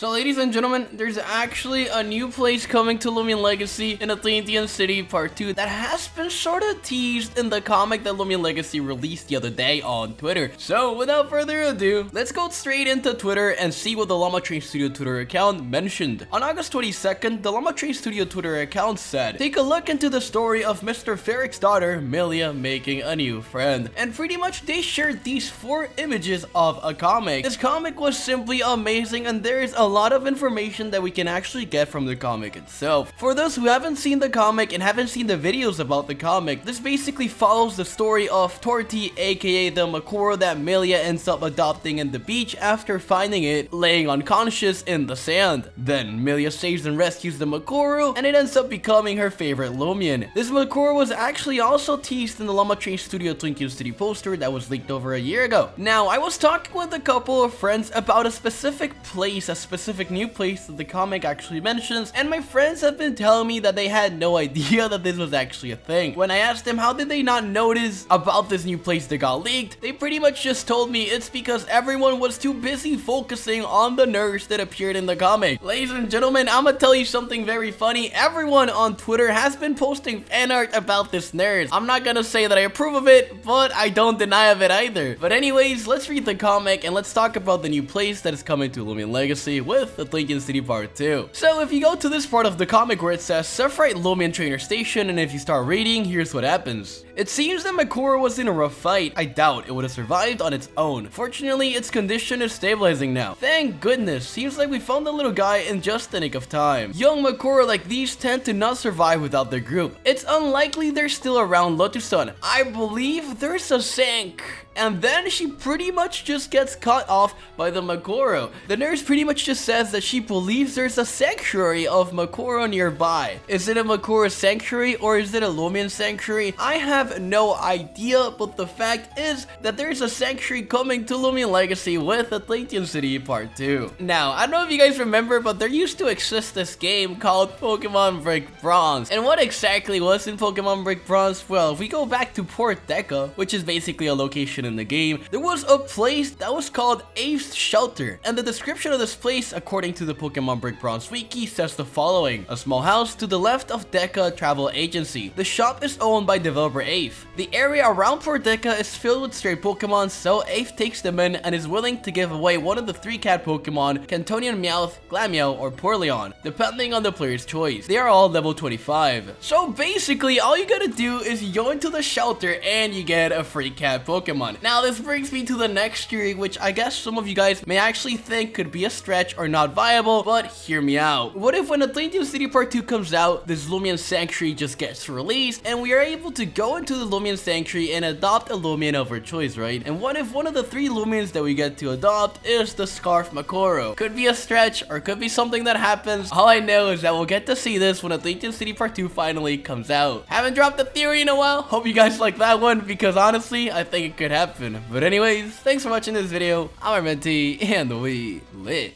So ladies and gentlemen, there's actually a new place coming to Loomian Legacy in Atlanthian City Part 2 that has been sort of teased in the comic that Loomian Legacy released the other day on Twitter. So without further ado, let's go straight into Twitter and see what the Llama Train Studio Twitter account mentioned. On August 22nd, the Llama Train Studio Twitter account said, "Take a look into the story of Mr. Ferric's daughter, Milia, making a new friend." And pretty much they shared these 4 images of a comic. This comic was simply amazing, and there is a lot of information that we can actually get from the comic itself. For those who haven't seen the comic and haven't seen the videos about the comic, this basically follows the story of Torty, aka the Makoro that Milia ends up adopting in the beach after finding it laying unconscious in the sand. Then Milia saves and rescues the Makoro, and it ends up becoming her favorite Loomian. This Makoro was actually also teased in the Llama Train Studio Twinkle City poster that was leaked over a year ago. Now, I was talking with a couple of friends about a specific place, a specific new place that the comic actually mentions, and my friends have been telling me that they had no idea that this was actually a thing. When I asked them how did they not notice about this new place that got leaked, they pretty much just told me it's because everyone was too busy focusing on the nurse that appeared in the comic. Ladies and gentlemen, I'm gonna tell you something very funny. Everyone on Twitter has been posting fan art about this nurse. I'm not gonna say that I approve of it, but I don't deny of it either. But anyways, let's read the comic and let's talk about the new place that is coming to Loomian Legacy with Atlanthian City Part 2. So if you go to this part of the comic where it says Sephiroth Loomian Trainer Station, and if you start reading, here's what happens. It seems that Makoro was in a rough fight. I doubt it would have survived on its own. Fortunately, its condition is stabilizing now. Thank goodness, seems like we found the little guy in just the nick of time. Young Makoro like these tend to not survive without their group. It's unlikely they're still around Lotusan. I believe there's a sink. And then she pretty much just gets cut off by the Makoro. The nurse pretty much just says that she believes there's a sanctuary of Makoro nearby. Is it a Makoro sanctuary or is it a Loomian sanctuary? I have no idea, but the fact is that there's a sanctuary coming to Loomian Legacy with Atlanthian City Part 2. Now, I don't know if you guys remember, but there used to exist this game called Pokemon Brick Bronze. And what exactly was in Pokemon Brick Bronze? Well, if we go back to Port Deca, which is basically a location in the game, there was a place that was called KOWZ Shelter, and the description of this place according to the Pokemon Brick Bronze wiki says the following: a small house to the left of Deca Travel Agency. The shop is owned by developer KOWZ. The area around Port Deca is filled with stray Pokemon, so KOWZ takes them in and is willing to give away one of the 3 cat Pokemon, Cantonian Meowth, Glameow, or Porleon, depending on the player's choice. They are all level 25. So basically, all you gotta do is you go into the shelter and you get a free cat Pokemon. Now this brings me to the next theory, which I guess some of you guys may actually think could be a stretch or not viable, but hear me out. What if when Atlanthian City Part 2 comes out, this Loomian Sanctuary just gets released, and we are able to go into the Loomian Sanctuary and adopt a Loomian of our choice, right? And what if one of the 3 Loomians that we get to adopt is the Scarf Makoro? Could be a stretch, or could be something that happens. All I know is that we'll get to see this when Atlanthian City Part 2 finally comes out. Haven't dropped a theory in a while. Hope you guys like that one, because honestly, I think it could happen. But anyways, thanks for watching this video. I'm Armenti, and we lit.